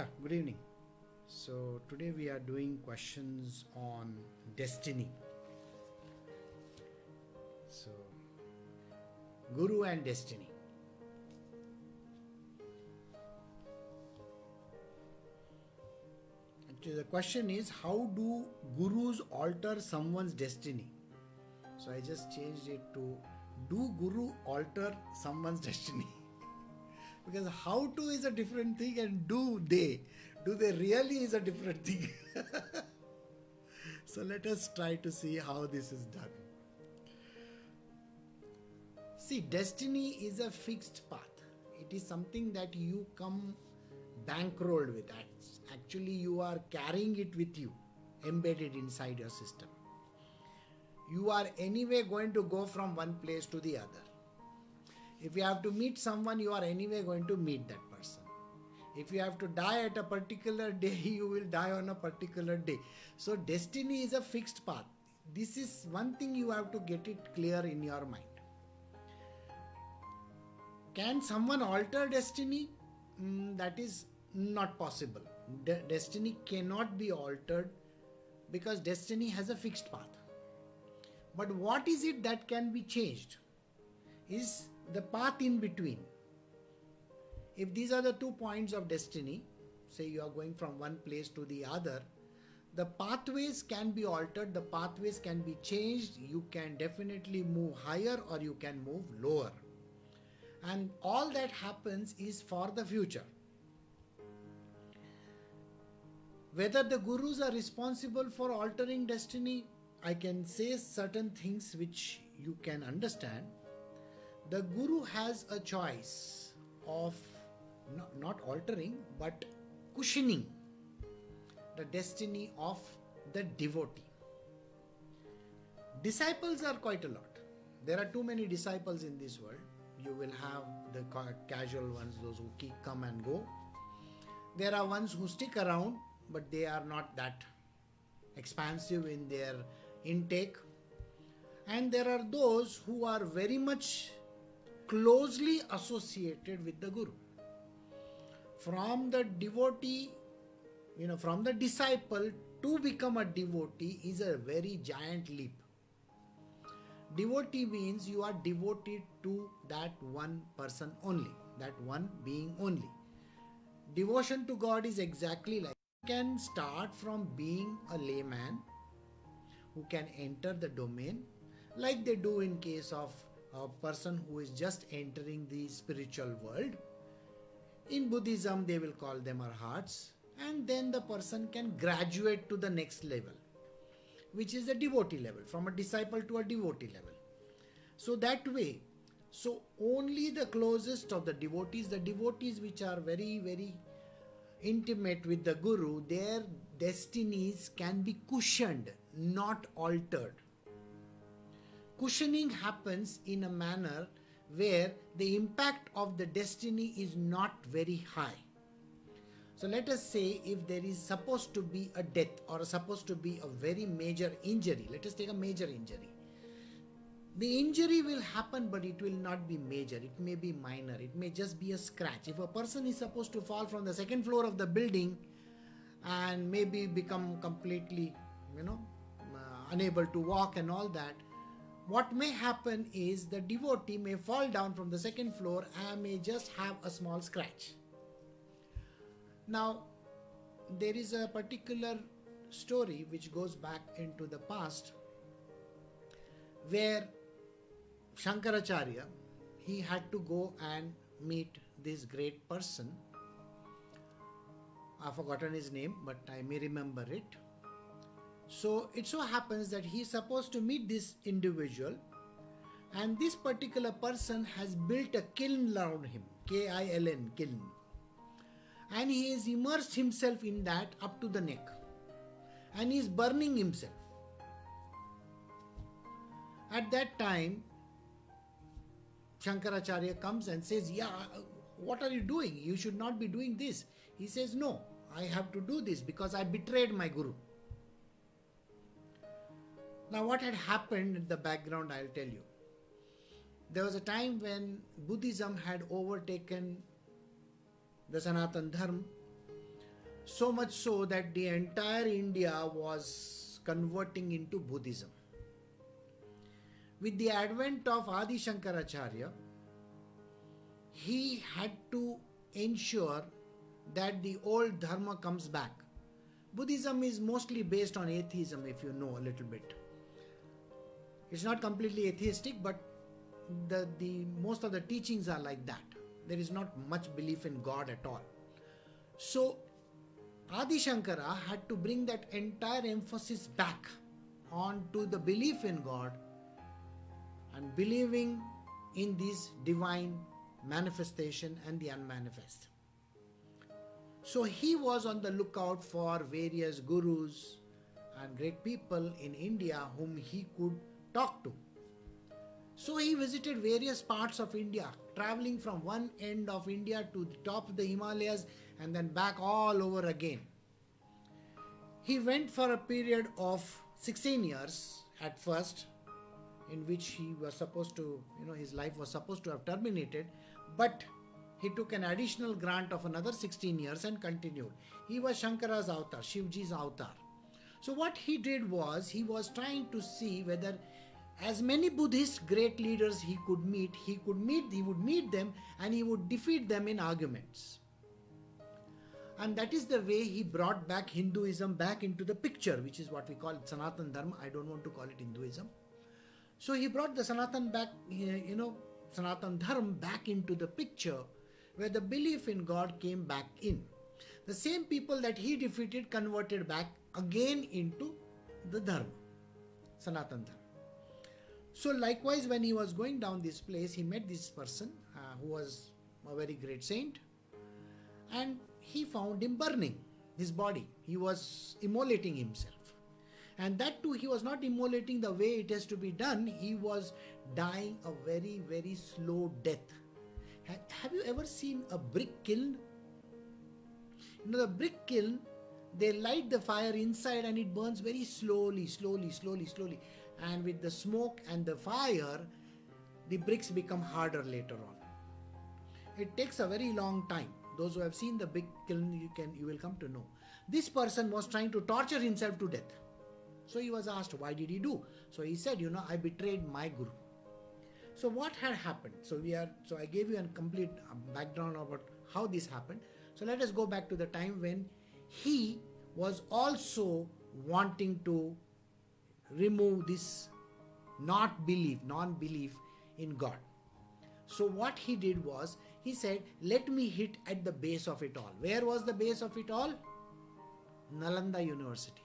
Yeah, good evening. So today we are doing questions on destiny. So, Guru and destiny. Actually, the question is, how do gurus alter someone's destiny? So I just changed it to, do guru alter someone's destiny? Because how to is a different thing and do they really is a different thing. So let us try to see how this is done. See, destiny is a fixed path. It is something that you come bankrolled with. Actually, you are carrying it with you, embedded inside your system. You are anyway going to go from one place to the other. If you have to meet someone, you are anyway going to meet that person. If you have to die at a particular day, you will die on a particular day. So destiny is a fixed path. This is one thing you have to get it clear in your mind. Can someone alter destiny? That is not possible. Destiny cannot be altered because destiny has a fixed path. But what is it that can be changed? Is the path in between. If these are the 2 points of destiny, say you are going from one place to the other, the pathways can be altered, the pathways can be changed. You can definitely move higher or you can move lower. And all that happens is for the future. Whether the gurus are responsible for altering destiny, I can say certain things which you can understand. The guru has a choice of not altering but cushioning the destiny of the devotee. Disciples are quite a lot. There are too many disciples in this world. You will have the casual ones, those who come and go. There are ones who stick around, but they are not that expansive in their intake. And there are those who are very much closely associated with the guru. From the devotee, from the disciple to become a devotee is a very giant leap. Devotee means you are devoted to that one person only, that one being only. Devotion to God is exactly like, you can start from being a layman who can enter the domain, like they do in case of a person who is just entering the spiritual world. In Buddhism, they will call them arhats, and then the person can graduate to the next level, which is the devotee level, from a disciple to a devotee level. So that way, so only the closest of the devotees which are very, very intimate with the guru, their destinies can be cushioned, not altered. Cushioning happens in a manner where the impact of the destiny is not very high. So let us say if there is supposed to be a death or supposed to be a very major injury, let us take a major injury. The injury will happen, but it will not be major. It may be minor. It may just be a scratch. If a person is supposed to fall from the second floor of the building and maybe become completely, unable to walk and all that, what may happen is the devotee may fall down from the second floor and may just have a small scratch. Now, there is a particular story which goes back into the past where Shankaracharya, he had to go and meet this great person. I've forgotten his name, but I may remember it. So it so happens that he is supposed to meet this individual, and this particular person has built a kiln around him, K-I-L-N, kiln. And he has immersed himself in that up to the neck. And he is burning himself. At that time, Shankaracharya comes and says, what are you doing? You should not be doing this. He says, no, I have to do this because I betrayed my guru. Now what had happened in the background, I'll tell you. There was a time when Buddhism had overtaken the Sanatan Dharma So much so that the entire India was converting into Buddhism. With the advent of Adi Shankaracharya, he had to ensure that the old dharma comes back. Buddhism is mostly based on atheism, if you know a little bit. It's not completely atheistic, but the most of the teachings are like that. There is not much belief in God at all. So Adi Shankara had to bring that entire emphasis back onto the belief in God and believing in this divine manifestation and the unmanifest. So he was on the lookout for various gurus and great people in India whom he could talk to. So he visited various parts of India, traveling from one end of India to the top of the Himalayas and then back all over again. He went for a period of 16 years at first, in which he was supposed to, his life was supposed to have terminated, but he took an additional grant of another 16 years and continued. He was Shankara's avatar, Shivji's avatar. So what he did was, he was trying to see whether as many Buddhist great leaders he would meet them and he would defeat them in arguments. And that is the way he brought back Hinduism back into the picture, which is what we call Sanatan Dharma. I don't want to call it Hinduism. So he brought the Sanatan Dharma back into the picture, where the belief in God came back in. The same people that he defeated converted back again into the Dharma, Sanatan Dharma. So likewise, when he was going down this place, he met this person who was a very great saint, and he found him burning his body. He was immolating himself. And that too, he was not immolating the way it has to be done. He was dying a very, very slow death. Have you ever seen a brick kiln? The brick kiln, they light the fire inside and it burns very slowly. And with the smoke and the fire, the bricks become harder later on. It takes a very long time. Those who have seen the brick kiln, you will come to know. This person was trying to torture himself to death. So he was asked, why did he do? So he said, I betrayed my guru. So what had happened? So I gave you a complete background about how this happened. So let us go back to the time when he was also wanting to remove this non-belief in God. So what he did was, he said, let me hit at the base of it all. Where was the base of it all? Nalanda University,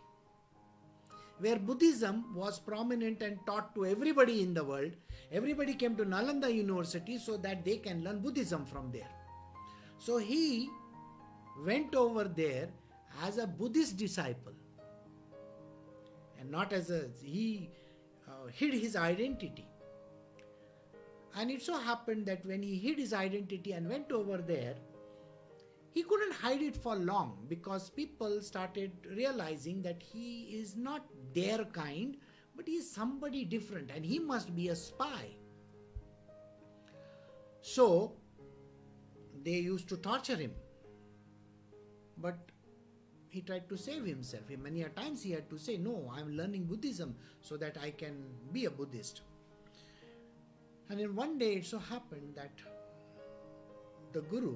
where Buddhism was prominent and taught to everybody in the world. Everybody came to Nalanda University so that they can learn Buddhism from there. So he went over there as a Buddhist disciple, and not as he hid his identity. And it so happened that when he hid his identity and went over there, he couldn't hide it for long, because people started realizing that he is not their kind, but he is somebody different and he must be a spy. So they used to torture him. But he tried to save himself. Many a times he had to say, no, I am learning Buddhism so that I can be a Buddhist. And then one day it so happened that the Guru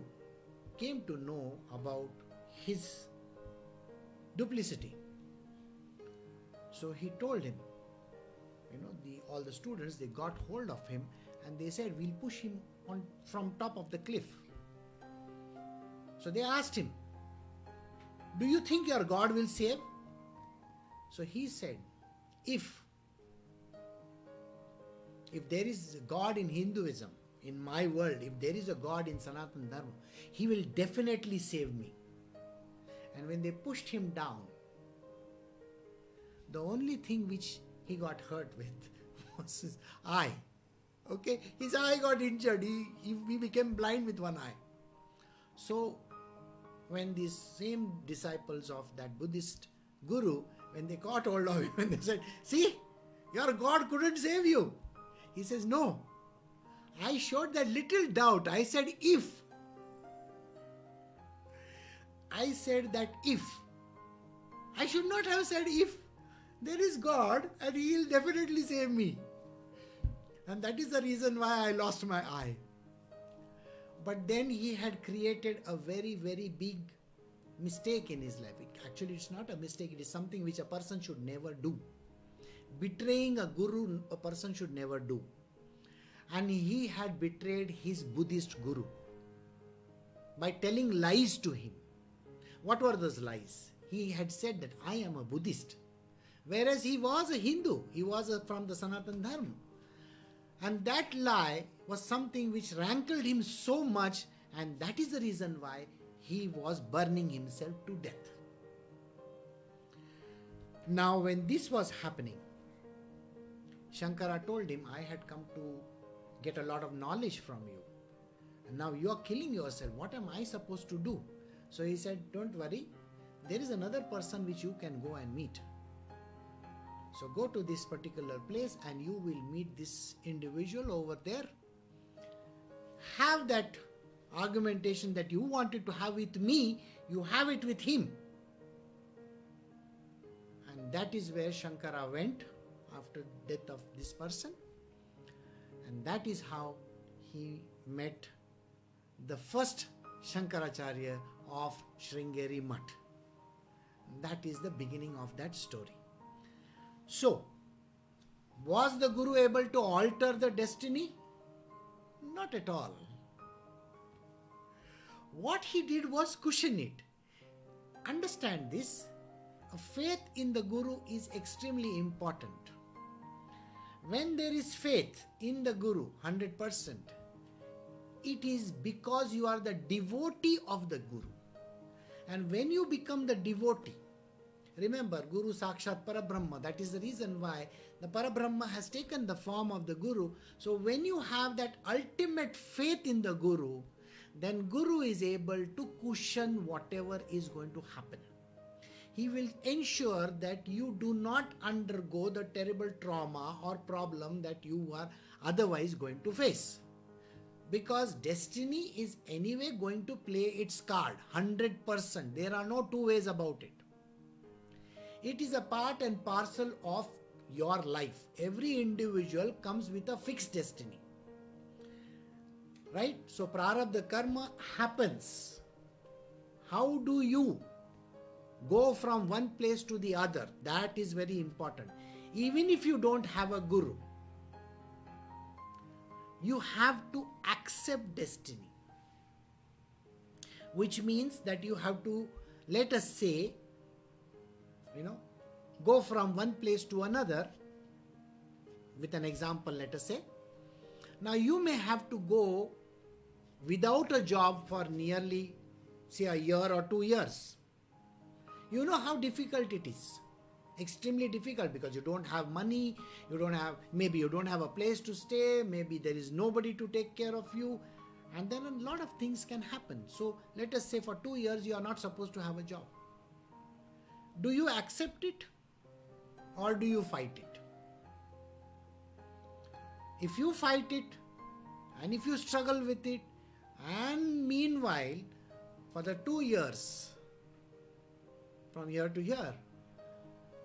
came to know about his duplicity. So he told him, all the students, they got hold of him and they said, we'll push him on from top of the cliff. So they asked him, do you think your God will save? So he said, if there is a God in Hinduism, in my world, if there is a God in Sanatan Dharma, he will definitely save me. And when they pushed him down, the only thing which he got hurt with was his eye. Okay, his eye got injured. He became blind with one eye. So when these same disciples of that Buddhist guru, when they caught hold of him and they said, see, your God couldn't save you. He says, no, I showed that little doubt. I said, if. I said that if. I should not have said if. There is God and He will definitely save me. And that is the reason why I lost my eye. But then he had created a very, very big mistake in his life. Actually, it's not a mistake, it is something which a person should never do. Betraying a guru, a person should never do. And he had betrayed his Buddhist guru by telling lies to him. What were those lies? He had said that I am a Buddhist, whereas he was a Hindu. He was from the Sanatana Dharma. And that lie was something which rankled him so much, and that is the reason why he was burning himself to death. Now, when this was happening, Shankara told him, I had come to get a lot of knowledge from you. And now you are killing yourself. What am I supposed to do? So he said, don't worry. There is another person which you can go and meet. So go to this particular place and you will meet this individual over there. Have that argumentation that you wanted to have with me, you have it with him. And that is where Shankara went after the death of this person. And that is how he met the first Shankaracharya of Sringeri Mutt. That is the beginning of that story. So, was the Guru able to alter the destiny? Not at all. What he did was cushion it. Understand this, a faith in the Guru is extremely important. When there is faith in the Guru, 100%, it is because you are the devotee of the Guru. And when you become the devotee, remember, Guru Sakshat Parabrahma, that is the reason why the Parabrahma has taken the form of the Guru. So when you have that ultimate faith in the Guru, then Guru is able to cushion whatever is going to happen. He will ensure that you do not undergo the terrible trauma or problem that you are otherwise going to face. Because destiny is anyway going to play its card, 100%. There are no two ways about it. It is a part and parcel of your life. Every individual comes with a fixed destiny. Right? So prarabdha karma happens. How do you go from one place to the other? That is very important. Even if you don't have a guru, you have to accept destiny. Which means that you have to, let us say, go from one place to another. With an example, let us say. Now you may have to go without a job for nearly, say, a year or 2 years. You know how difficult it is. Extremely difficult, because you don't have money, maybe you don't have a place to stay, maybe there is nobody to take care of you, and then a lot of things can happen. So let us say for 2 years you are not supposed to have a job. Do you accept it or do you fight it? If you fight it and if you struggle with it, and meanwhile for the 2 years, from year to year,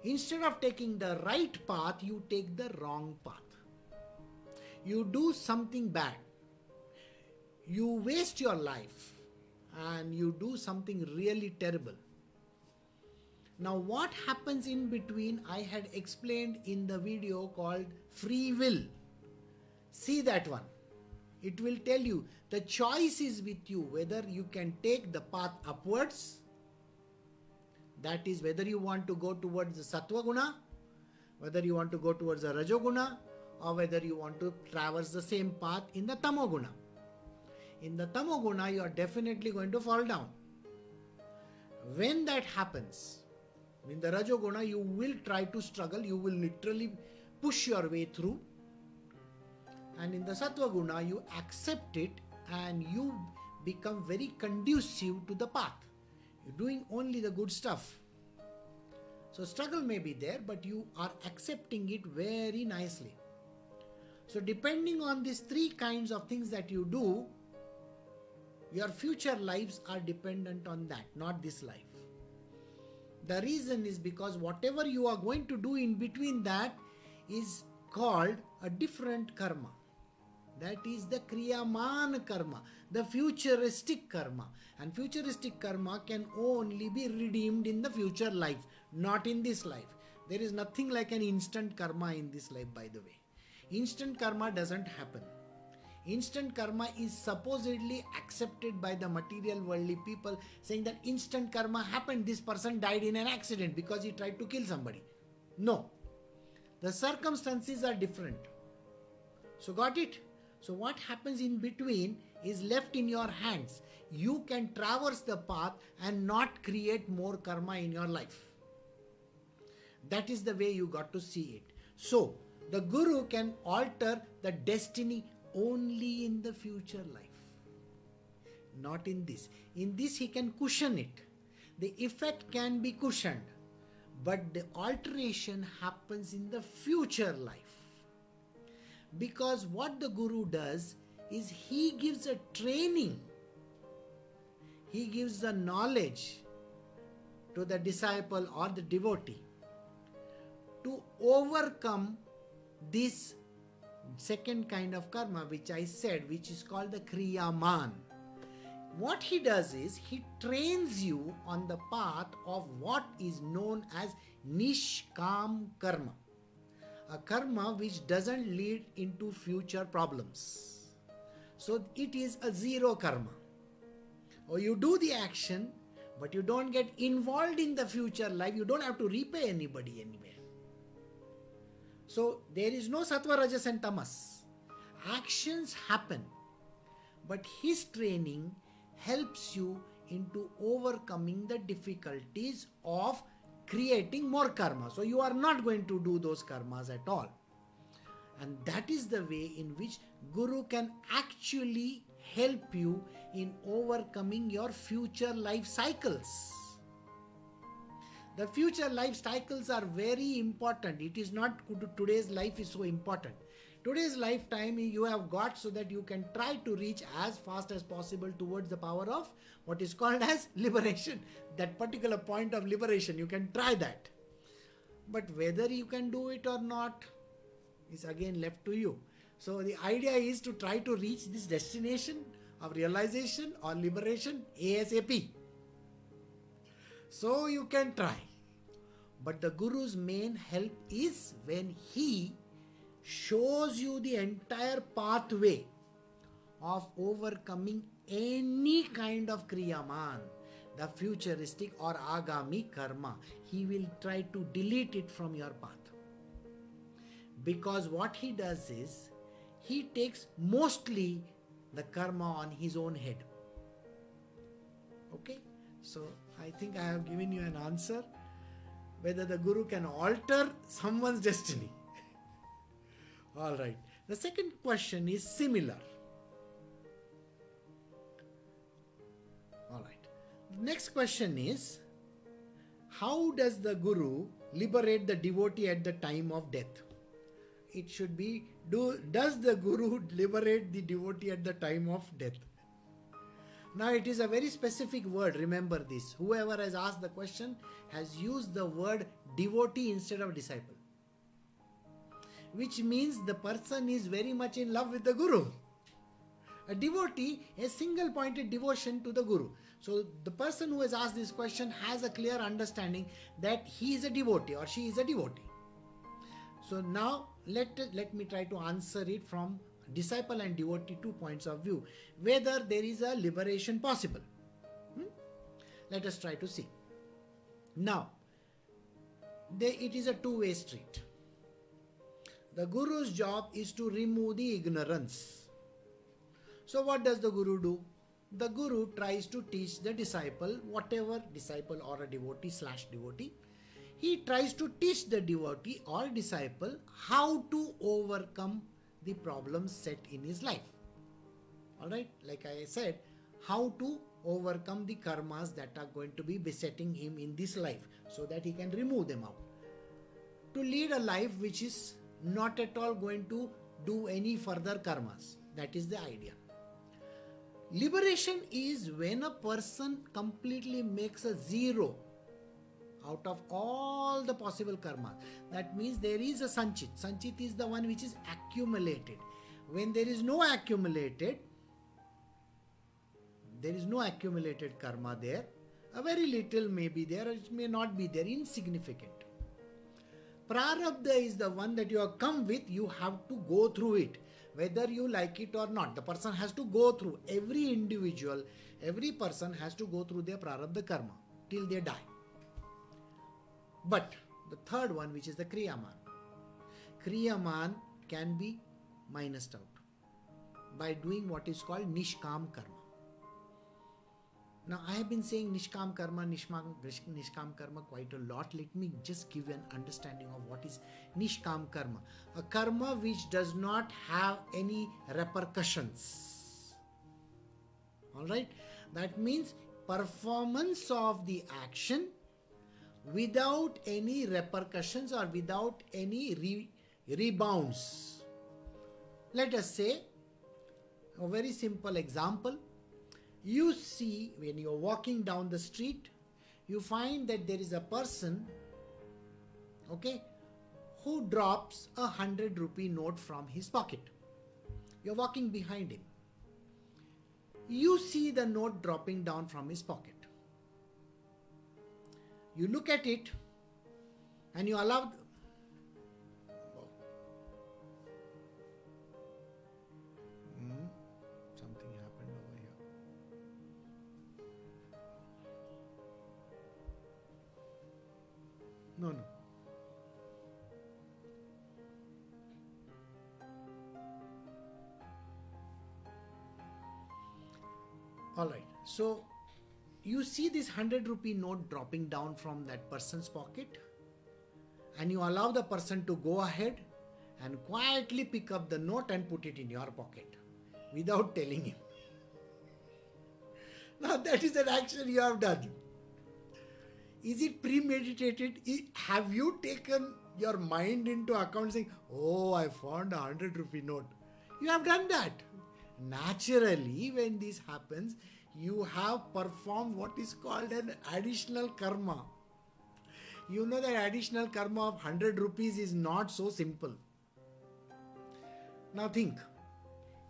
instead of taking the right path, you take the wrong path. You do something bad. You waste your life and you do something really terrible. Now what happens in between, I had explained in the video called Free Will. See that one. It will tell you the choice is with you, whether you can take the path upwards. That is, whether you want to go towards the Sattva Guna, whether you want to go towards the Rajoguna, or whether you want to traverse the same path in the Tamoguna. In the Tamoguna, you are definitely going to fall down. When that happens, in the Rajoguna, you will try to struggle, you will literally push your way through. And in the Sattva Guna, you accept it and you become very conducive to the path. You're doing only the good stuff. So struggle may be there, but you are accepting it very nicely. So depending on these 3 kinds of things that you do, Your future lives are dependent on that, not this life. The reason is because whatever you are going to do in between that is called a different karma. That is the Kriyaman karma, the futuristic karma. And futuristic karma can only be redeemed in the future life, not in this life. There is nothing like an instant karma in this life, by the way. Instant karma doesn't happen. Instant karma is supposedly accepted by the material worldly people, saying that instant karma happened, this person died in an accident because he tried to kill somebody. No. The circumstances are different. So got it? So what happens in between is left in your hands. You can traverse the path and not create more karma in your life. That is the way you got to see it. So the Guru can alter the destiny only in the future life, not in this. In this he can cushion it. The effect can be cushioned, but the alteration happens in the future life. Because what the Guru does is he gives a training, he gives the knowledge to the disciple or the devotee to overcome this second kind of karma which I said, which is called the Kriyaman. What he does is he trains you on the path of what is known as Nishkam karma. A karma which doesn't lead into future problems. So it is a zero karma. Or you do the action, but you don't get involved in the future life. You don't have to repay anybody anywhere. So there is no sattva, rajas and tamas. Actions happen, but his training helps you into overcoming the difficulties of creating more karma. So you are not going to do those karmas at all. And that is the way in which Guru can actually help you in overcoming your future life cycles. The future life cycles are very important. It is not today's life is so important. Today's lifetime you have got so that you can try to reach as fast as possible towards the power of what is called as liberation. That particular point of liberation, you can try that. But whether you can do it or not is again left to you. So the idea is to try to reach this destination of realization or liberation ASAP. So you can try. But the Guru's main help is when he shows you the entire pathway of overcoming any kind of Kriyaman, the futuristic or Agami karma. He will try to delete it from your path. Because what he does is, he takes mostly the karma on his own head. Okay? So I think I have given you an answer whether the Guru can alter someone's destiny. All right. The second question is similar. All right. The next question is, how does the Guru liberate the devotee at the time of death? It should be, does the Guru liberate the devotee at the time of death? Now it is a very specific word, remember this. Whoever has asked the question has used the word devotee instead of disciple. Which means the person is very much in love with the Guru. A devotee, a single pointed devotion to the Guru. So the person who has asked this question has a clear understanding that he is a devotee or she is a devotee. So now let me try to answer it from disciple and devotee 2 points of view. Whether there is a liberation possible. Let us try to see. Now, it is a two-way street. The Guru's job is to remove the ignorance. So what does the Guru do? The Guru tries to teach the disciple, whatever disciple or a devotee / devotee, he tries to teach the devotee or disciple how to overcome the problems set in his life. Alright, like I said, how to overcome the karmas that are going to be besetting him in this life so that he can remove them out. To lead a life which is not at all going to do any further karmas. That is the idea. Liberation is when a person completely makes a zero out of all the possible karma. That means there is a sanchit. Sanchit is the one which is accumulated. When there is no accumulated karma there. A very little may be there, it may not be there, insignificant. Prarabdha is the one that you have come with, you have to go through it, whether you like it or not. The person has to go through, every individual, every person has to go through their prarabdha karma till they die. But the third one, which is the Kriyaman. Kriyaman can be minused out by doing what is called Nishkam Karma. Now, I have been saying Nishkam Karma, Nishkam Karma quite a lot. Let me just give an understanding of what is Nishkam Karma. A karma which does not have any repercussions. Alright? That means performance of the action without any repercussions or without any rebounds. Let us say, a very simple example. You see, when you are walking down the street, you find that there is a person, okay, who drops a 100 rupee note from his pocket. You are walking behind him. You see the note dropping down from his pocket. You look at it and you allow... Something happened over here. No. Alright, so you see this 100 rupee note dropping down from that person's pocket and you allow the person to go ahead and quietly pick up the note and put it in your pocket without telling him. Now that is an action you have done. Is it premeditated? Have you taken your mind into account saying, oh, I found a 100 rupee note? You have done that. Naturally, when this happens, you have performed what is called an additional karma. You know that additional karma of 100 rupees is not so simple. Now think,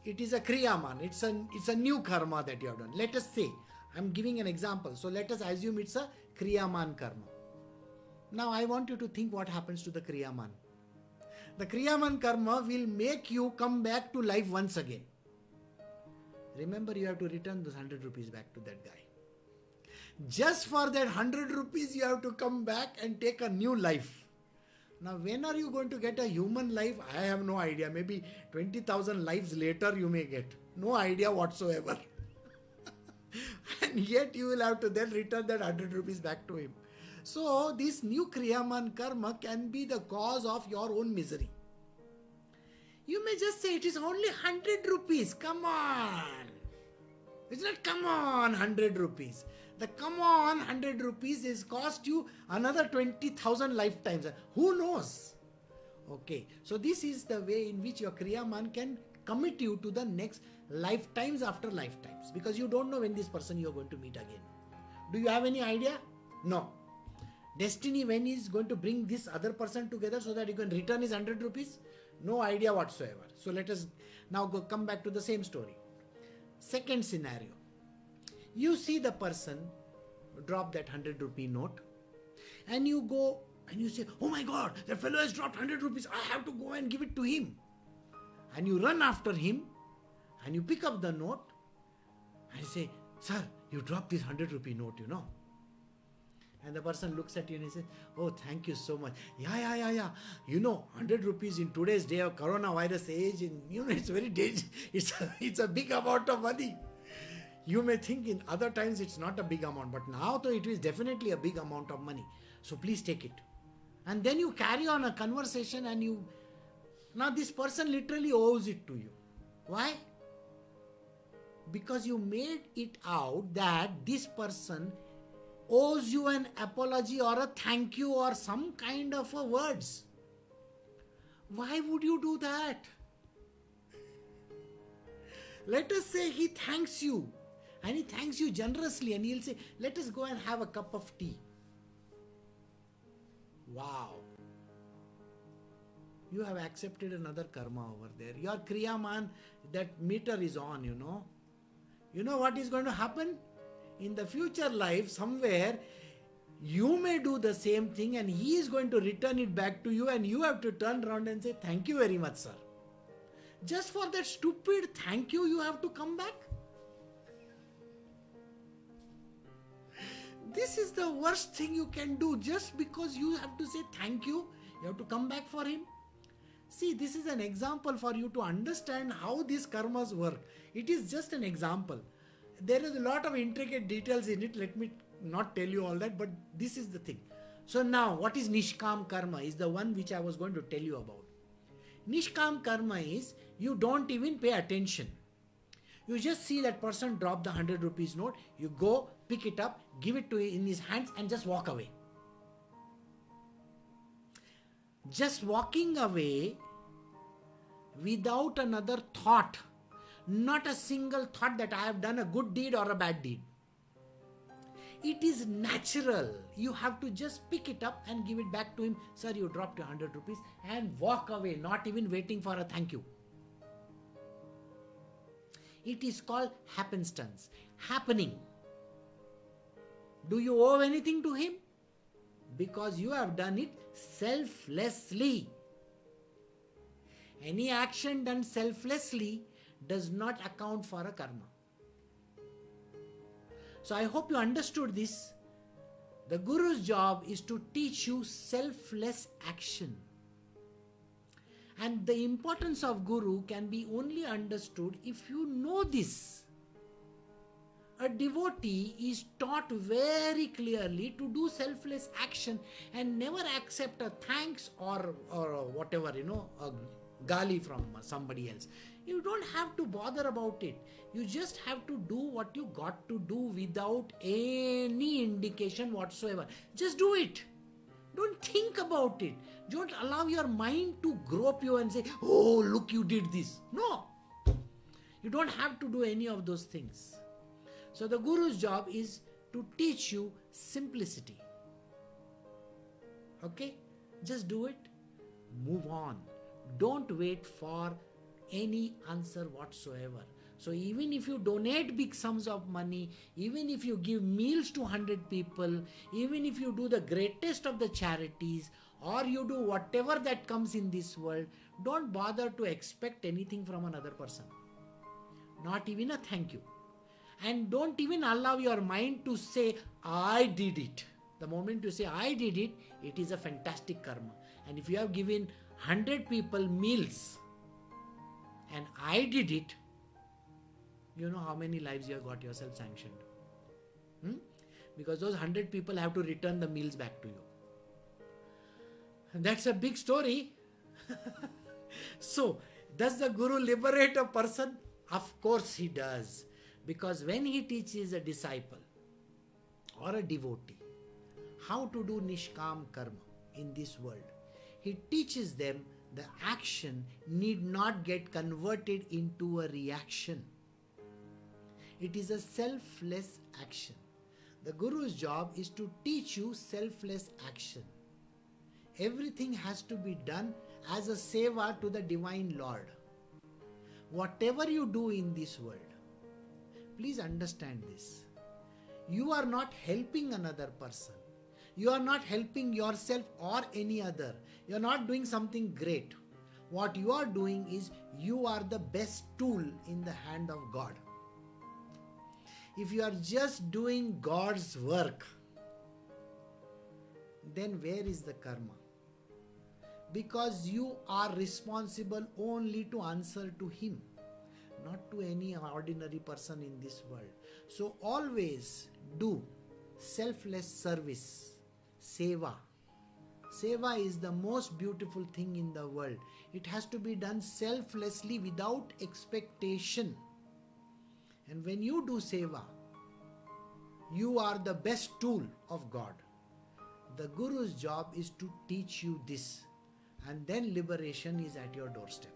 it is a kriyaman, it's a new karma that you have done. Let us say, I'm giving an example. So let us assume it's a kriyaman karma. Now I want you to think what happens to the kriyaman. The kriyaman karma will make you come back to life once again. Remember, you have to return those 100 rupees back to that guy. Just for that 100 rupees, you have to come back and take a new life. Now, when are you going to get a human life? I have no idea. Maybe 20,000 lives later you may get. No idea whatsoever. And yet you will have to then return that 100 rupees back to him. So, this new Kriyaman karma can be the cause of your own misery. You may just say it is only 100 rupees. Come on. It's not come on 100 rupees. The come on 100 rupees is cost you another 20,000 lifetimes. Who knows? Okay. So this is the way in which your Kriyaman can commit you to the next lifetimes after lifetimes. Because you don't know when this person you are going to meet again. Do you have any idea? No. Destiny when is going to bring this other person together so that you can return his 100 rupees? No idea whatsoever. So let us now come back to the same story. Second scenario. You see the person drop that 100 rupee note and you go and you say, oh my God, that fellow has dropped 100 rupees. I have to go and give it to him. And you run after him and you pick up the note and you say, sir, you dropped this 100 rupee note, you know. And the person looks at you and he says, oh, thank you so much. Yeah. You know, 100 rupees in today's day of coronavirus age, it's very dangerous. It's a big amount of money. You may think in other times it's not a big amount, but now though it is definitely a big amount of money. So please take it. And then you carry on a conversation and now this person literally owes it to you. Why? Because you made it out that this person owes you an apology or a thank you or some kind of a words. Why would you do that? Let us say he thanks you, and he thanks you generously, and he'll say, let us go and have a cup of tea. Wow. You have accepted another karma over there. Your Kriyaman, that meter is on, you know. You know what is going to happen? In the future life, somewhere, you may do the same thing and he is going to return it back to you, and you have to turn around and say, thank you very much, sir. Just for that stupid thank you, you have to come back. This is the worst thing you can do. Just because you have to say thank you, you have to come back for him. See, this is an example for you to understand how these karmas work. It is just an example. There is a lot of intricate details in it. Let me not tell you all that, but this is the thing. So now, what is Nishkam karma is the one which I was going to tell you about. Nishkam karma is you don't even pay attention. You just see that person drop the 100 rupees note, you go, pick it up, give it to him in his hands and just walk away. Just walking away without another thought. Not a single thought that I have done a good deed or a bad deed. It is natural. You have to just pick it up and give it back to him. Sir, you dropped your 100 rupees, and walk away, not even waiting for a thank you. It is called happenstance. Happening. Do you owe anything to him? Because you have done it selflessly. Any action done selflessly does not account for a karma. So I hope you understood this. The Guru's job is to teach you selfless action. And the importance of Guru can be only understood if you know this. A devotee is taught very clearly to do selfless action and never accept a thanks or whatever, a gali from somebody else. You don't have to bother about it. You just have to do what you got to do without any indication whatsoever. Just do it. Don't think about it. Don't allow your mind to grope you and say, oh, look, you did this. No. You don't have to do any of those things. So the Guru's job is to teach you simplicity. Okay? Just do it. Move on. Don't wait for any answer whatsoever. So even if you donate big sums of money, even if you give meals to 100 people, even if you do the greatest of the charities, or you do whatever that comes in this world, don't bother to expect anything from another person. Not even a thank you. And don't even allow your mind to say, I did it. The moment you say, I did it, it is a fantastic karma. And if you have given 100 people meals, and I did it, you know how many lives you have got yourself sanctioned. Because those 100 people have to return the meals back to you. And that's a big story. So, does the Guru liberate a person? Of course he does. Because when he teaches a disciple or a devotee how to do Nishkam karma in this world, he teaches them the action need not get converted into a reaction. It is a selfless action. The Guru's job is to teach you selfless action. Everything has to be done as a seva to the Divine Lord. Whatever you do in this world, please understand this. You are not helping another person. You are not helping yourself or any other. You are not doing something great. What you are doing is you are the best tool in the hand of God. If you are just doing God's work, then where is the karma? Because you are responsible only to answer to Him, not to any ordinary person in this world. So always do selfless service, seva. Seva is the most beautiful thing in the world. It has to be done selflessly without expectation. And when you do seva, you are the best tool of God. The Guru's job is to teach you this, and then liberation is at your doorstep.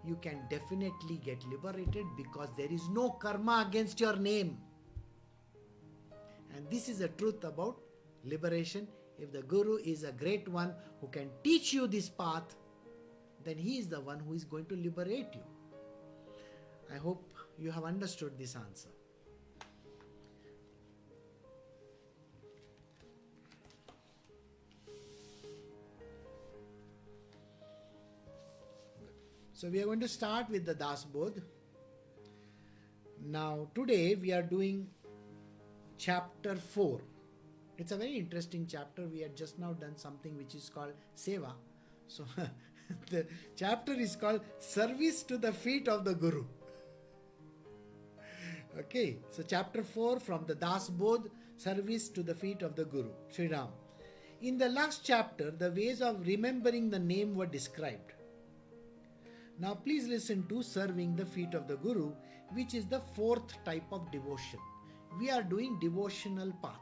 you can definitely get liberated, because there is no karma against your name. And this is the truth about liberation. If the Guru is a great one who can teach you this path, then he is the one who is going to liberate you. I hope you have understood this answer. So we are going to start with the Das Bodh. Now today we are doing chapter 4. It's a very interesting chapter. We had just now done something which is called Seva. So the chapter is called Service to the Feet of the Guru. Okay, so chapter 4 from the Das Bodh, Service to the Feet of the Guru, Sri Ram. In the last chapter, the ways of remembering the name were described. Now please listen to Serving the Feet of the Guru, which is the fourth type of devotion. We are doing devotional path.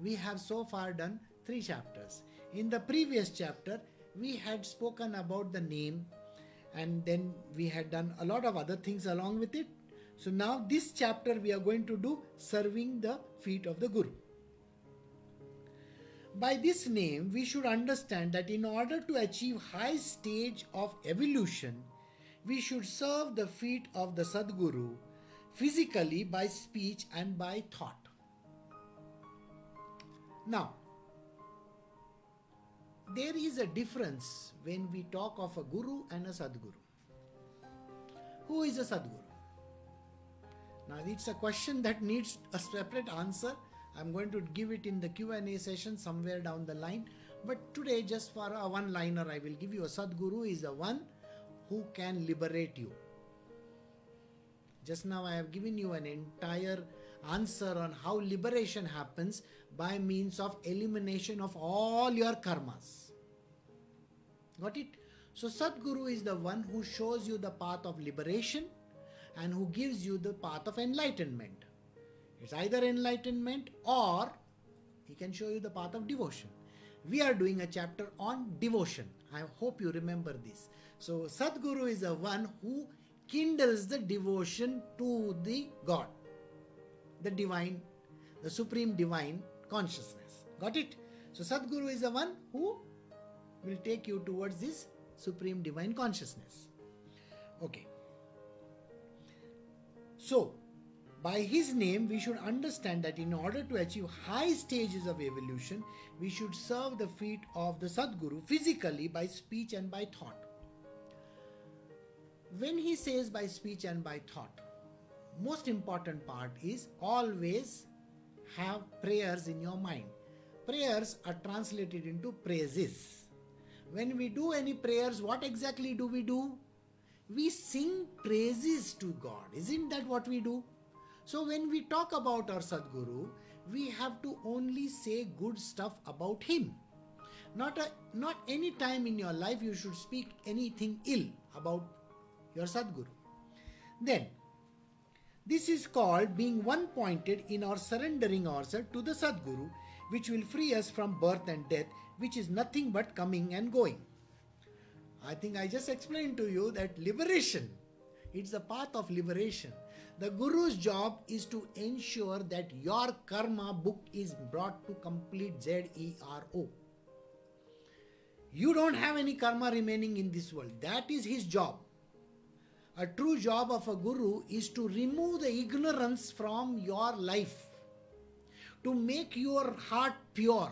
We have so far done 3 chapters. In the previous chapter, we had spoken about the name, and then we had done a lot of other things along with it. So now this chapter we are going to do Serving the Feet of the Guru. By this name, we should understand that in order to achieve high stage of evolution, we should serve the feet of the Sadguru physically, by speech and by thought. Now, there is a difference when we talk of a Guru and a Sadguru. Who is a Sadguru? Now, it's a question that needs a separate answer. I'm going to give it in the Q&A session somewhere down the line. But today, just for a one-liner, I will give you a Sadguru is the one who can liberate you. Just now I have given you an entire answer on how liberation happens by means of elimination of all your karmas. Got it? So Sadguru is the one who shows you the path of liberation and who gives you the path of enlightenment. It's either enlightenment or he can show you the path of devotion. We are doing a chapter on devotion. I hope you remember this. So Sadguru is the one who kindles the devotion to the God, the divine, the supreme divine consciousness. Got it? So Sadguru is the one who will take you towards this supreme divine consciousness. Okay. So, by his name, we should understand that in order to achieve high stages of evolution, we should serve the feet of the Sadguru physically, by speech and by thought. When he says by speech and by thought, most important part is always have prayers in your mind. Prayers are translated into praises. When we do any prayers, what exactly do? We sing praises to God. Isn't that what we do? So when we talk about our Sadguru, we have to only say good stuff about him. Not any time in your life you should speak anything ill about your Sadguru. Then, this is called being one-pointed in our surrendering ourselves to the Sadguru, which will free us from birth and death, which is nothing but coming and going. I think I just explained to you that liberation, it's the path of liberation. The Guru's job is to ensure that your karma book is brought to complete ZERO. You don't have any karma remaining in this world. That is his job. A true job of a Guru is to remove the ignorance from your life, to make your heart pure.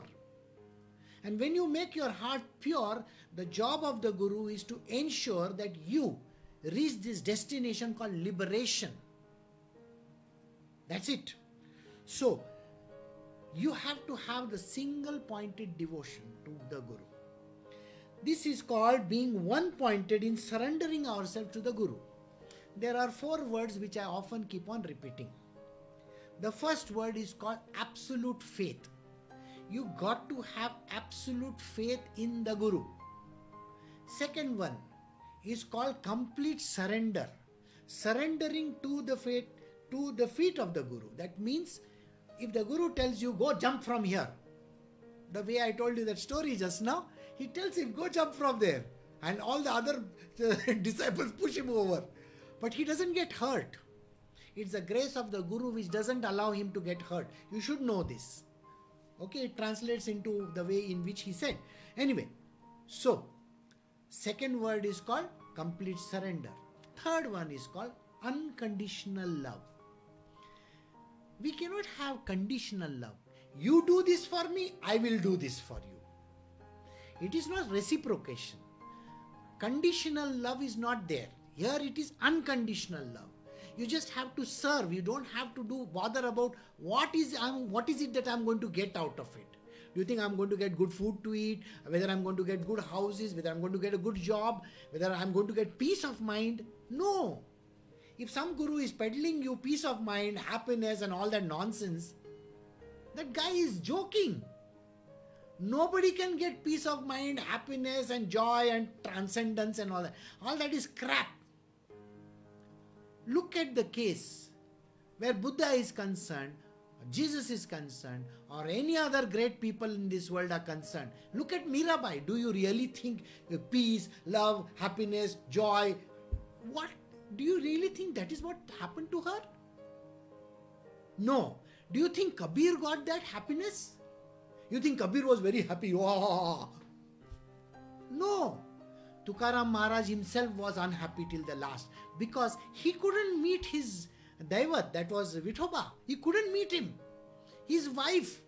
And when you make your heart pure, the job of the Guru is to ensure that you reach this destination called liberation. That's it. So, you have to have the single-pointed devotion to the Guru. This is called being one-pointed in surrendering ourselves to the Guru. There are 4 words which I often keep on repeating. The first word is called absolute faith. You got to have absolute faith in the Guru. Second one is called complete surrender. Surrendering to the feet of the Guru. That means if the Guru tells you, go jump from here, the way I told you that story just now, he tells him, go jump from there. and all the other disciples push him over. But he doesn't get hurt. It's the grace of the Guru which doesn't allow him to get hurt. You should know this. Okay, it translates into the way in which he said. Anyway, so second word is called complete surrender. Third one is called unconditional love. We cannot have conditional love. You do this for me, I will do this for you. It is not reciprocation. Conditional love is not there. Here it is unconditional love. You just have to serve. You don't have to bother about what is it that I'm going to get out of it. Do you think I'm going to get good food to eat? Whether I'm going to get good houses? Whether I'm going to get a good job? Whether I'm going to get peace of mind? No. If some guru is peddling you peace of mind, happiness and all that nonsense, that guy is joking. Nobody can get peace of mind, happiness and joy and transcendence and all that. All that is crap. Look at the case where Buddha is concerned, Jesus is concerned, or any other great people in this world are concerned. Look at Mirabai. Do you really think peace, love, happiness, joy, what? Do you really think that is what happened to her? No. Do you think Kabir got that happiness? You think Kabir was very happy? Oh. No. Tukaram Maharaj himself was unhappy till the last because he couldn't meet his Daivat, that was Vithoba. He couldn't meet him. His wife,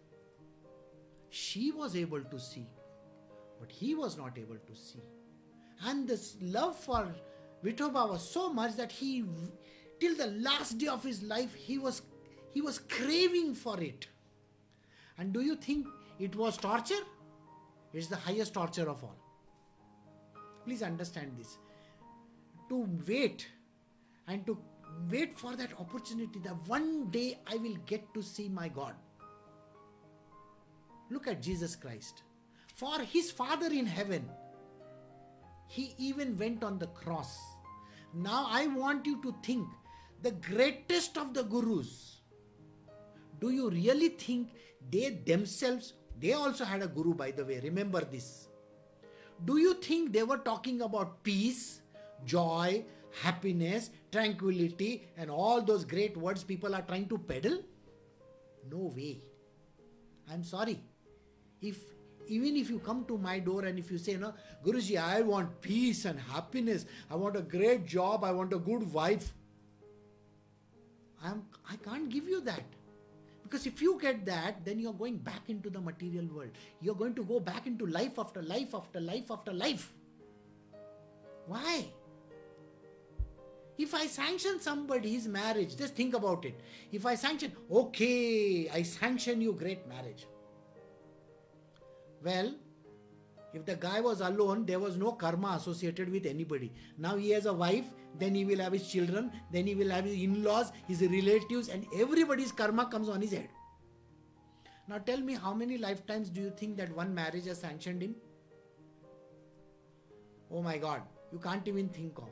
she was able to see, but he was not able to see. And this love for Vithoba was so much that he, till the last day of his life, he was craving for it. And do you think it was torture? It's the highest torture of all. Please understand this. To wait and to wait for that opportunity that one day I will get to see my God. Look at Jesus Christ. For his Father in heaven, he even went on the cross. Now I want you to think, the greatest of the gurus, do you really think they themselves, they also had a guru, by the way, remember this. Do you think they were talking about peace, joy, happiness, tranquility and all those great words people are trying to peddle? No way. I'm sorry. Even if you come to my door and if you say, no, Guruji, I want peace and happiness, I want a great job, I want a good wife, I can't give you that. Because if you get that, then you're going back into the material world. You're going to go back into life after life after life after life. Why? If I sanction somebody's marriage, just think about it. If I sanction, okay, I sanction you great marriage. Well, if the guy was alone, there was no karma associated with anybody. Now he has a wife, then he will have his children, then he will have his in-laws, his relatives, and everybody's karma comes on his head. Now tell me, how many lifetimes do you think that one marriage has sanctioned him? Oh my God, you can't even think of.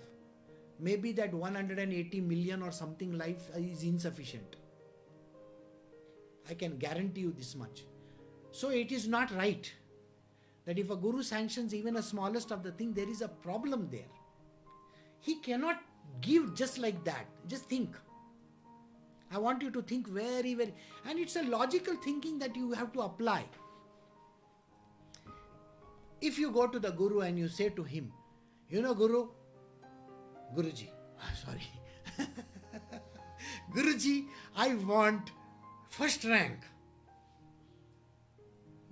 Maybe that 180 million or something life is insufficient. I can guarantee you this much. So it is not right that if a guru sanctions even a smallest of the thing, there is a problem there. He cannot give just like that. Just think. I want you to think very, very, and it's a logical thinking that you have to apply. If you go to the guru and you say to him, you know, Guruji, sorry, Guruji, I want first rank.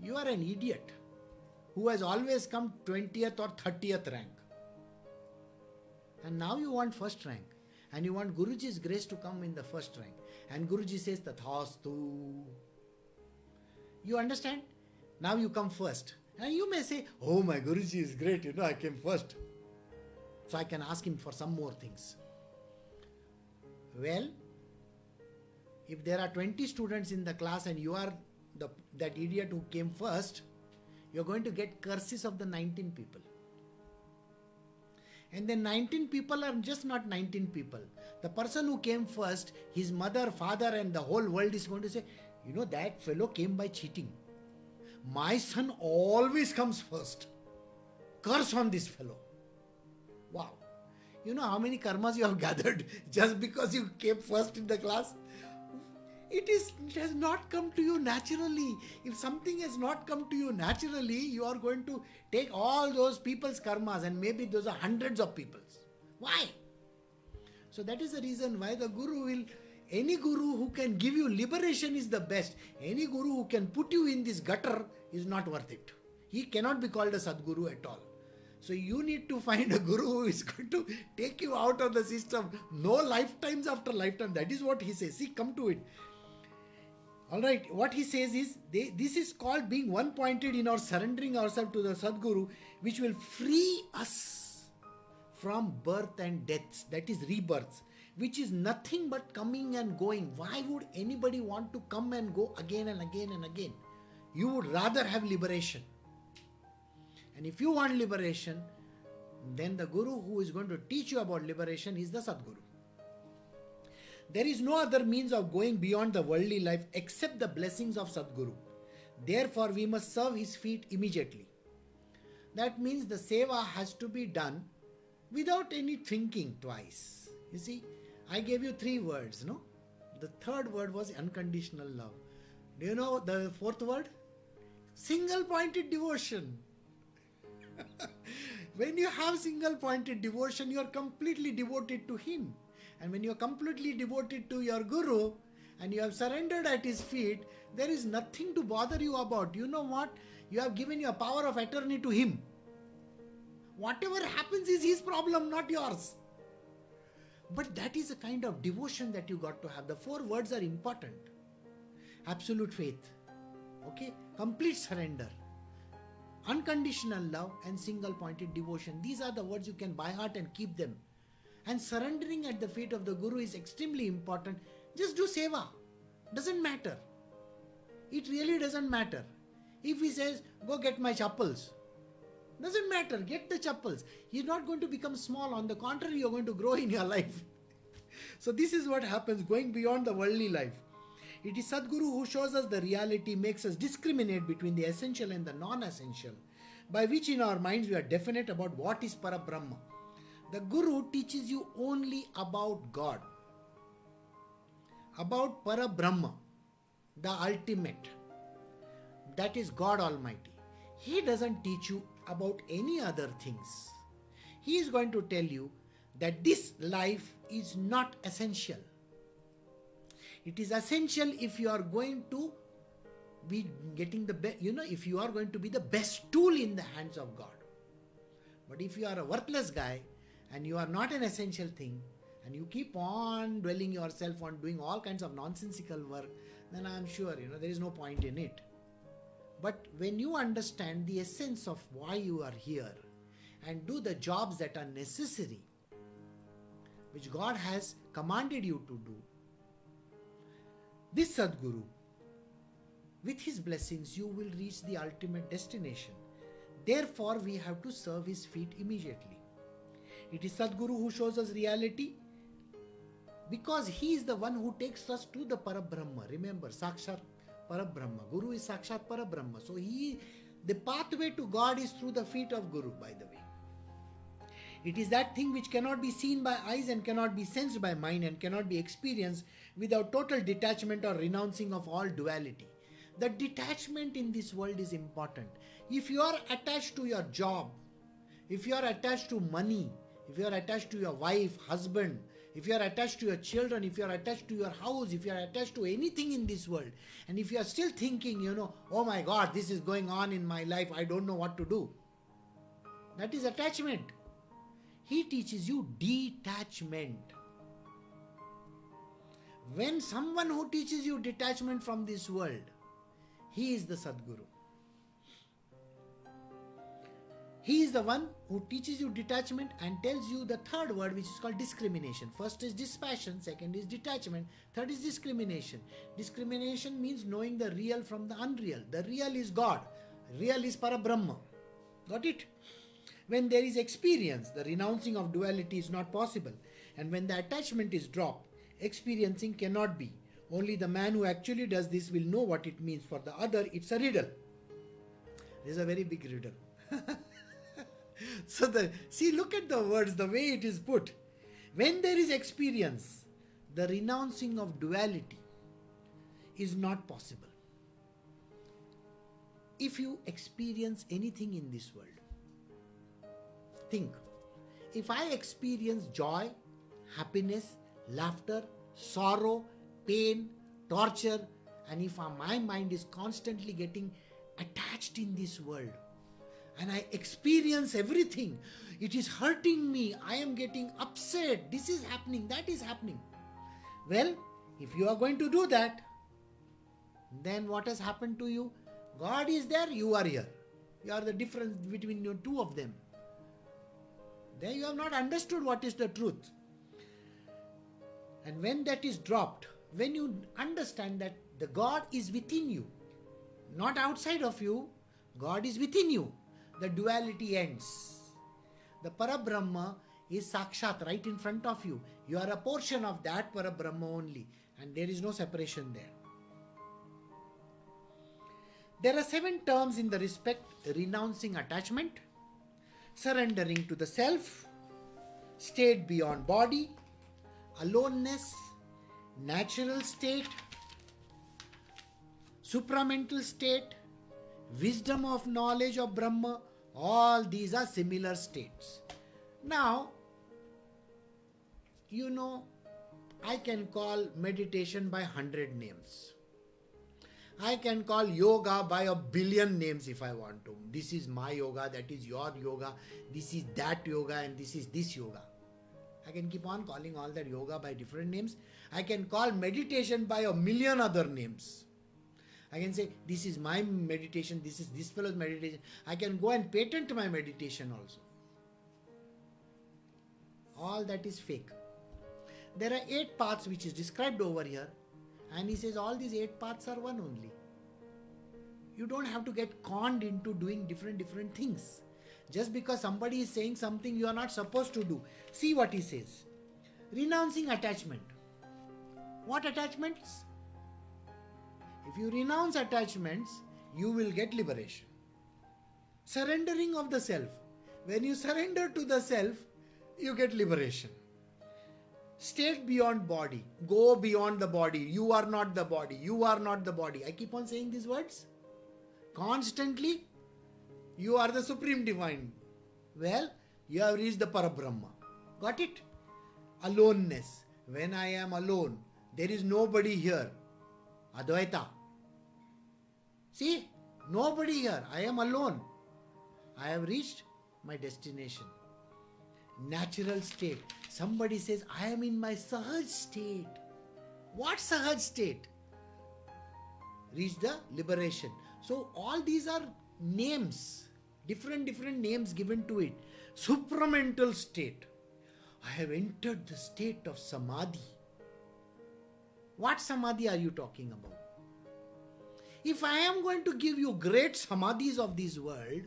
You are an idiot who has always come 20th or 30th rank. And now you want first rank. And you want Guruji's grace to come in the first rank. And Guruji says, Tathastu. You understand? Now you come first. And you may say, oh, my Guruji is great, you know, I came first. So I can ask him for some more things. Well, if there are 20 students in the class and you are that idiot who came first, you're going to get curses of the 19 people. And the 19 people are just not 19 people. The person who came first, his mother, father and the whole world is going to say, you know, that fellow came by cheating. My son always comes first. Curse on this fellow. Wow. You know how many karmas you have gathered just because you came first in the class? It has not come to you naturally. If something has not come to you naturally, you are going to take all those people's karmas, and maybe those are hundreds of people's. Why? So that is the reason why the guru will, any guru who can give you liberation is the best. Any guru who can put you in this gutter is not worth it. He cannot be called a Sadguru at all. So you need to find a guru who is going to take you out of the system. No lifetimes after lifetime. That is what he says. See, come to it. Alright, what he says is, this is called being one-pointed in our surrendering ourselves to the Sadguru, which will free us from birth and deaths, that is rebirths, which is nothing but coming and going. Why would anybody want to come and go again and again and again? You would rather have liberation. And if you want liberation, then the Guru who is going to teach you about liberation is the Sadguru. There is no other means of going beyond the worldly life except the blessings of Sadguru. Therefore, we must serve his feet immediately. That means the seva has to be done without any thinking twice. You see, I gave you 3 words, no? The third word was unconditional love. Do you know the fourth word? Single-pointed devotion. When you have single-pointed devotion, you are completely devoted to him. And when you are completely devoted to your Guru and you have surrendered at his feet, there is nothing to bother you about. You know what? You have given your power of attorney to him. Whatever happens is his problem, not yours. But that is a kind of devotion that you got to have. The 4 words are important. Absolute faith. Okay? Complete surrender. Unconditional love and single-pointed devotion. These are the words you can by heart and keep them. And surrendering at the feet of the Guru is extremely important. Just do seva. Doesn't matter. It really doesn't matter. If he says, go get my chappals. Doesn't matter. Get the chappals. You're not going to become small. On the contrary, you're going to grow in your life. So this is what happens going beyond the worldly life. It is Sadguru who shows us the reality, makes us discriminate between the essential and the non-essential, by which in our minds we are definite about what is Parabrahma. The Guru teaches you only about God, about Parabrahma, the ultimate, that is God Almighty. He doesn't teach you about any other things. He is going to tell you that this life is not essential. It is essential if you are going to be getting the best, if you are going to be the best tool in the hands of God. But if you are a worthless guy, and you are not an essential thing, and you keep on dwelling yourself on doing all kinds of nonsensical work, then I am sure, there is no point in it. But when you understand the essence of why you are here, and do the jobs that are necessary, which God has commanded you to do, this Sadguru, with his blessings, you will reach the ultimate destination. Therefore, we have to serve his feet immediately. It is Sadguru who shows us reality because he is the one who takes us to the Parabrahma. Remember, Sakshat Parabrahma. Guru is Sakshat Parabrahma. So the pathway to God is through the feet of Guru, by the way. It is that thing which cannot be seen by eyes and cannot be sensed by mind and cannot be experienced without total detachment or renouncing of all duality. The detachment in this world is important. If you are attached to your job, if you are attached to money, if you are attached to your wife, husband, if you are attached to your children, if you are attached to your house, if you are attached to anything in this world, and if you are still thinking, oh my God, this is going on in my life, I don't know what to do. That is attachment. He teaches you detachment. When someone who teaches you detachment from this world, he is the Sadguru. He is the one who teaches you detachment and tells you the third word, which is called discrimination. First is dispassion, second is detachment, third is discrimination. Discrimination means knowing the real from the unreal. The real is God. Real is Parabrahma. Got it? When there is experience, the renouncing of duality is not possible. And when the attachment is dropped, experiencing cannot be. Only the man who actually does this will know what it means. For the other, it's a riddle. This is a very big riddle. Look at the words, the way it is put. When there is experience, the renouncing of duality is not possible. If you experience anything in this world, think, if I experience joy, happiness, laughter, sorrow, pain, torture, and if my mind is constantly getting attached in this world, and I experience everything, it is hurting me, I am getting upset, this is happening, that is happening. Well, if you are going to do that, then what has happened to you? God is there, you are here. You are the difference between you two of them. Then you have not understood what is the truth. And when that is dropped, when you understand that the God is within you, not outside of you, God is within you, the duality ends. The Parabrahma is Sakshat right in front of you. You are a portion of that Parabrahma only, and there is no separation there. There are 7 terms in the respect: renouncing attachment, surrendering to the self, state beyond body, aloneness, natural state, supramental state, wisdom of knowledge of Brahma. All these are similar states. Now, I can call meditation by 100 names. I can call yoga by 1 billion names if I want to. This is my yoga, that is your yoga, this is that yoga, and this is this yoga. I can keep on calling all that yoga by different names. I can call meditation by 1 million other names. I can say, this is my meditation, this is this fellow's meditation. I can go and patent my meditation also. All that is fake. There are 8 paths which is described over here. And he says all these 8 paths are one only. You don't have to get conned into doing different things. Just because somebody is saying something you are not supposed to do. See what he says. Renouncing attachment. What attachments? If you renounce attachments, you will get liberation. Surrendering of the self. When you surrender to the self, you get liberation. State beyond body. Go beyond the body. You are not the body. You are not the body. I keep on saying these words. Constantly, you are the Supreme Divine. Well, you have reached the Parabrahma. Got it? Aloneness. When I am alone, there is nobody here. Advaita. See? Nobody here. I am alone. I have reached my destination. Natural state. Somebody says, I am in my Sahaj state. What Sahaj state? Reach the liberation. So all these are names. Different names given to it. Supramental state. I have entered the state of Samadhi. What Samadhi are you talking about? If I am going to give you great Samadhis of this world,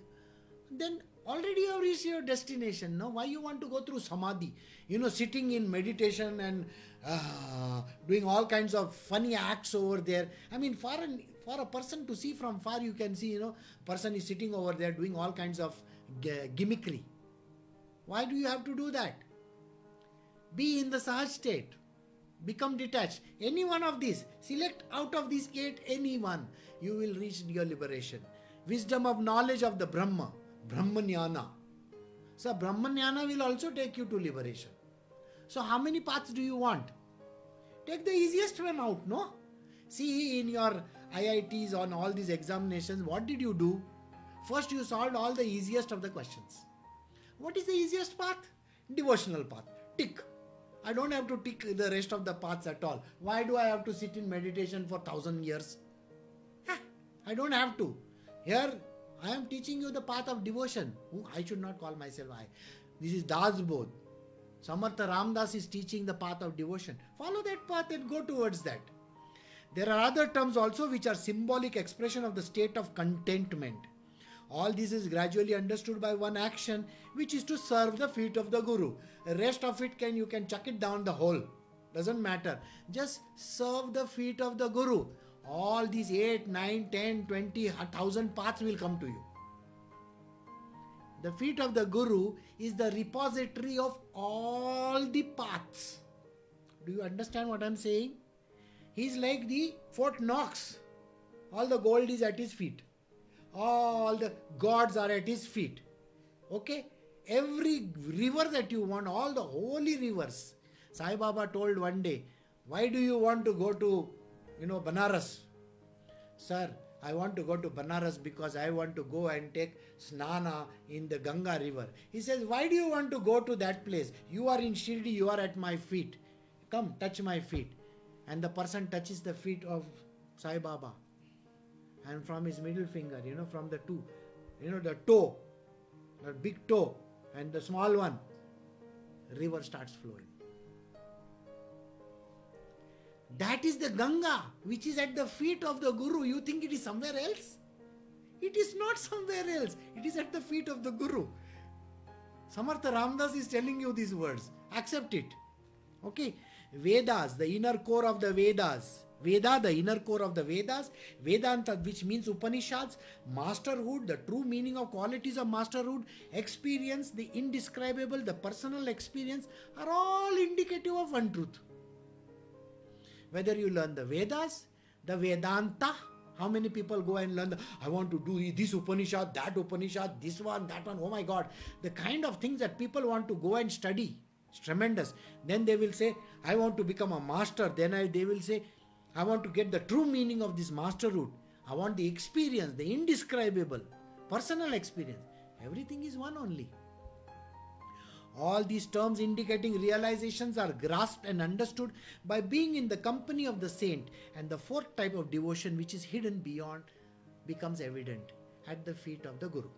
then already you have reached your destination. Now, why you want to go through Samadhi? Sitting in meditation and doing all kinds of funny acts over there. I mean, for a person to see from far, you can see, person is sitting over there doing all kinds of gimmickry. Why do you have to do that? Be in the Sahaj state. Become detached. Any one of these. Select out of these 8 any one. You will reach your liberation. Wisdom of knowledge of the Brahma. Brahmanyana. So Brahmanyana will also take you to liberation. So how many paths do you want? Take the easiest one out, no? See, in your IITs on all these examinations, what did you do? First you solved all the easiest of the questions. What is the easiest path? Devotional path. Tick. I don't have to tick the rest of the paths at all. Why do I have to sit in meditation for 1,000 years? I don't have to. Here, I am teaching you the path of devotion. I should not call myself I. This is Das Bodh. Samartha Ramdas is teaching the path of devotion. Follow that path and go towards that. There are other terms also which are symbolic expression of the state of contentment. All this is gradually understood by one action, which is to serve the feet of the Guru. The rest of it you can chuck it down the hole. Doesn't matter. Just serve the feet of the Guru. All these 8, 9, 10, 20, 1,000 paths will come to you. The feet of the Guru is the repository of all the paths. Do you understand what I'm saying? He's like the Fort Knox. All the gold is at his feet. All the gods are at his feet. Okay? Every river that you want, all the holy rivers. Sai Baba told one day, why do you want to go to, Banaras? Sir, I want to go to Banaras because I want to go and take snana in the Ganga river. He says, why do you want to go to that place? You are in Shirdi, you are at my feet. Come, touch my feet. And the person touches the feet of Sai Baba. And from his middle finger, from the two, the toe, the big toe and the small one, river starts flowing. That is the Ganga, which is at the feet of the Guru. You think it is somewhere else? It is not somewhere else. It is at the feet of the Guru. Samartha Ramdas is telling you these words. Accept it. Okay. Vedas, the inner core of the Vedas. Veda, the inner core of the Vedas. Vedanta, which means Upanishads. Masterhood, the true meaning of qualities of masterhood. Experience, the indescribable, the personal experience are all indicative of one truth. Whether you learn the Vedas, the Vedanta, how many people go and learn, I want to do this Upanishad, that Upanishad, this one, that one, oh my God. The kind of things that people want to go and study, it's tremendous. Then they will say, I want to become a master. Then they will say, I want to get the true meaning of this masterhood. I want the experience, the indescribable, personal experience. Everything is one only. All these terms indicating realizations are grasped and understood by being in the company of the saint, and the fourth type of devotion, which is hidden beyond, becomes evident at the feet of the Guru.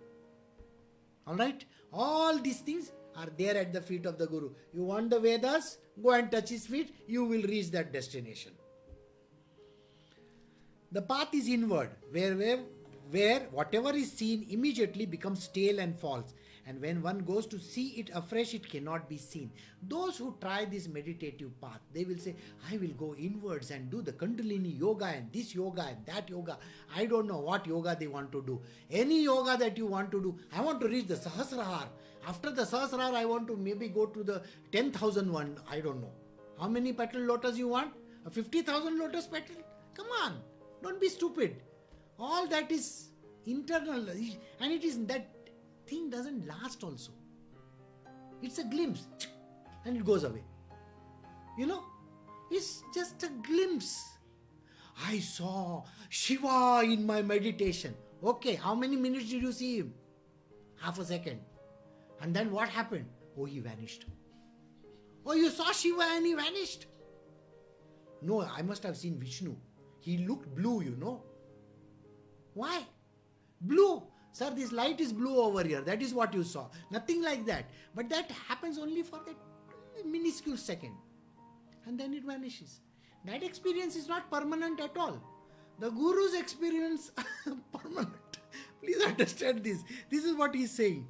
Alright? All these things are there at the feet of the Guru. You want the Vedas? Go and touch his feet. You will reach that destination. The path is inward, where whatever is seen immediately becomes stale and false. And when one goes to see it afresh, it cannot be seen. Those who try this meditative path, they will say, I will go inwards and do the Kundalini yoga and this yoga and that yoga. I don't know what yoga they want to do. Any yoga that you want to do. I want to reach the Sahasrahar. After the Sahasrahar, I want to maybe go to the 10,000 one. I don't know. How many petal lotus you want? A 50,000 lotus petal? Come on. Don't be stupid. All that is internal. And it is that thing doesn't last also. It's a glimpse and it goes away. It's just a glimpse. I saw Shiva in my meditation. Okay, how many minutes did you see him? Half a second. And then what happened? Oh, he vanished. Oh, you saw Shiva and he vanished. No, I must have seen Vishnu. He looked blue, Why? Blue. Sir, this light is blue over here. That is what you saw. Nothing like that. But that happens only for that minuscule second. And then it vanishes. That experience is not permanent at all. The Guru's experience permanent. Please understand this. This is what he is saying.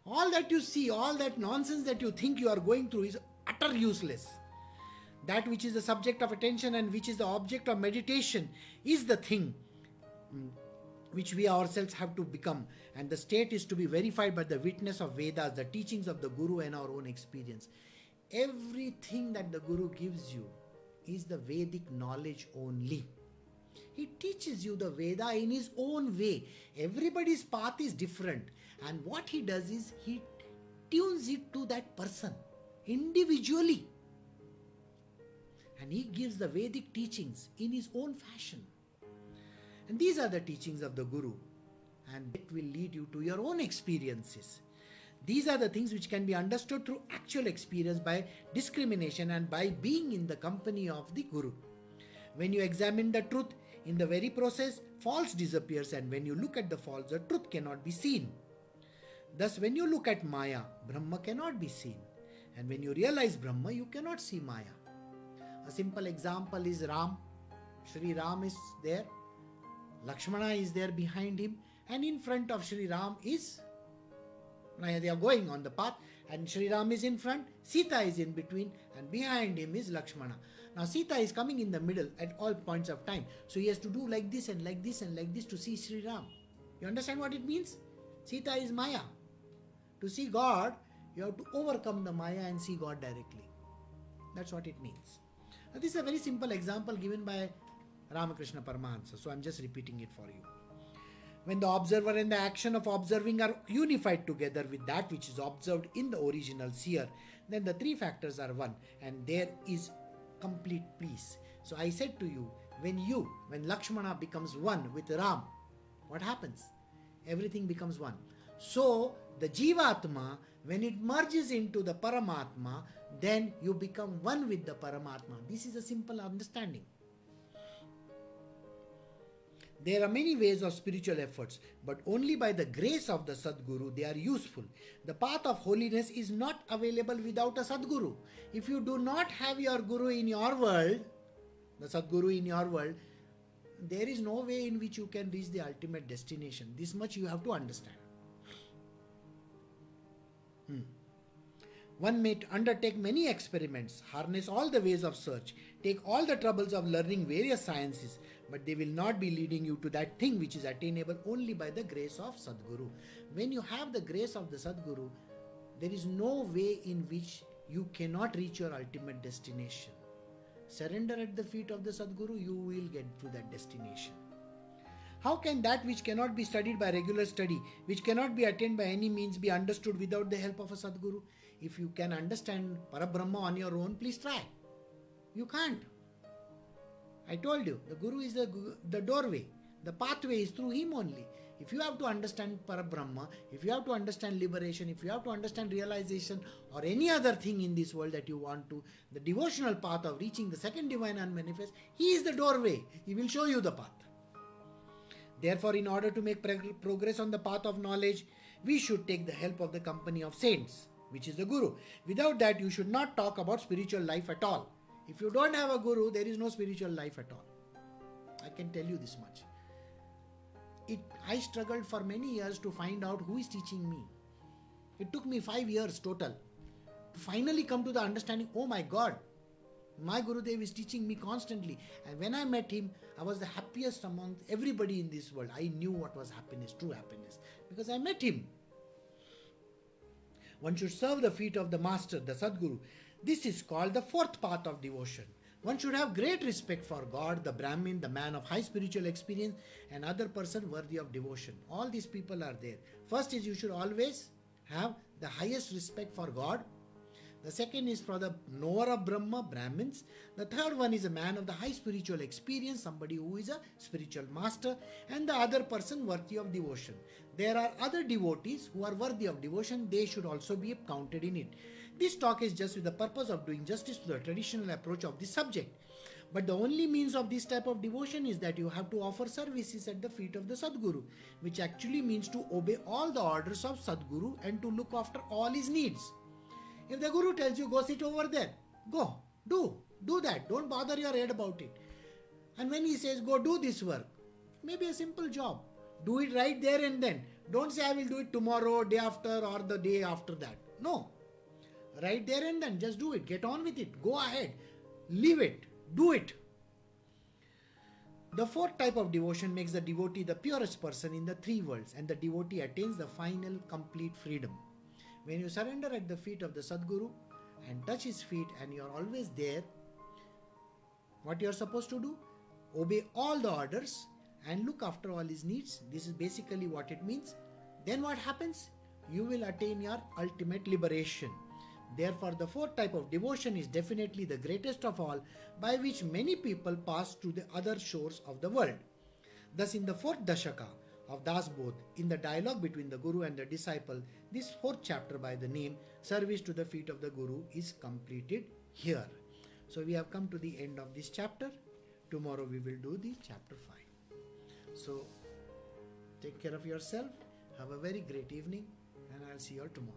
All that you see, all that nonsense that you think you are going through is utter useless. That which is the subject of attention and which is the object of meditation is the thing which we ourselves have to become, and the state is to be verified by the witness of Vedas, the teachings of the Guru and our own experience. Everything that the Guru gives you is the Vedic knowledge only. He teaches you the Veda in his own way. Everybody's path is different, and what he does is he tunes it to that person individually, and he gives the Vedic teachings in his own fashion. And these are the teachings of the Guru, and it will lead you to your own experiences. These are the things which can be understood through actual experience by discrimination and by being in the company of the Guru. When you examine the truth, in the very process, false disappears, and when you look at the false, the truth cannot be seen. Thus, when you look at Maya, Brahma cannot be seen. And when you realize Brahma, you cannot see Maya. A simple example is Ram. Shri Ram is there. Lakshmana is there behind him, and in front of Shri Ram is, they are going on the path, and Shri Ram is in front, Sita is in between, and behind him is Lakshmana. Now Sita is coming in the middle at all points of time, so he has to do like this and like this and like this to see Shri Ram. You understand what it means? Sita is Maya. To see God, you have to overcome the Maya and see God directly. That's what it means. Now, this is a very simple example given by Ramakrishna Paramahansa, so I'm just repeating it for you. When the observer and the action of observing are unified together with that which is observed in the original seer, then the three factors are one and there is complete peace. So I said to you, when Lakshmana becomes one with Ram, what happens? Everything becomes one. So the Jivatma, when it merges into the Paramatma, then you become one with the Paramatma. This is a simple understanding. There are many ways of spiritual efforts, but only by the grace of the Sadguru they are useful. The path of holiness is not available without a Sadguru. If you do not have your Guru in your world, the Sadguru in your world, there is no way in which you can reach the ultimate destination. This much you have to understand. One may undertake many experiments, harness all the ways of search, take all the troubles of learning various sciences, but they will not be leading you to that thing which is attainable only by the grace of Sadguru. When you have the grace of the Sadguru, there is no way in which you cannot reach your ultimate destination. Surrender at the feet of the Sadguru, you will get to that destination. How can that which cannot be studied by regular study, which cannot be attained by any means, be understood without the help of a Sadguru? If you can understand Parabrahma on your own, please try. You can't. I told you, the Guru is the doorway. The pathway is through him only. If you have to understand Parabrahma, if you have to understand liberation, if you have to understand realization or any other thing in this world that you want to, the devotional path of reaching the second divine unmanifest, he is the doorway. He will show you the path. Therefore, in order to make progress on the path of knowledge, we should take the help of the company of saints, which is the Guru. Without that, you should not talk about spiritual life at all. If you don't have a Guru, there is no spiritual life at all. I can tell you this much. I struggled for many years to find out who is teaching me. It took me 5 years total to finally come to the understanding, oh my God, my Gurudev is teaching me constantly. And when I met him, I was the happiest among everybody in this world. I knew what was happiness, true happiness, because I met him. One should serve the feet of the Master, the Sadguru. This is called the fourth path of devotion. One should have great respect for God, the Brahmin, the man of high spiritual experience, and other person worthy of devotion. All these people are there. First is you should always have the highest respect for God. The second is for the knower of Brahma, Brahmins. The third one is a man of the high spiritual experience, somebody who is a spiritual master, and the other person worthy of devotion. There are other devotees who are worthy of devotion. They should also be counted in it. This talk is just with the purpose of doing justice to the traditional approach of this subject. But the only means of this type of devotion is that you have to offer services at the feet of the Sadguru, which actually means to obey all the orders of Sadguru and to look after all his needs. If the Guru tells you, go sit over there, go, do that. Don't bother your head about it. And when he says, go do this work, maybe a simple job. Do it right there and then. Don't say, I will do it tomorrow, day after, or the day after that. No. Right there and then, just do it. Get on with it. Go ahead. Leave it. Do it. The fourth type of devotion makes the devotee the purest person in the three worlds, and the devotee attains the final complete freedom. When you surrender at the feet of the Sadguru and touch his feet and you are always there, what you are supposed to do? Obey all the orders and look after all his needs. This is basically what it means. Then what happens? You will attain your ultimate liberation. Therefore, the fourth type of devotion is definitely the greatest of all, by which many people pass to the other shores of the world. Thus, in the fourth Dashaka of Das Bodh, in the dialogue between the Guru and the disciple, this fourth chapter by the name Service to the Feet of the Guru is completed here. So we have come to the end of this chapter. Tomorrow we will do the chapter 5. So take care of yourself. Have a very great evening, and I'll see you all tomorrow.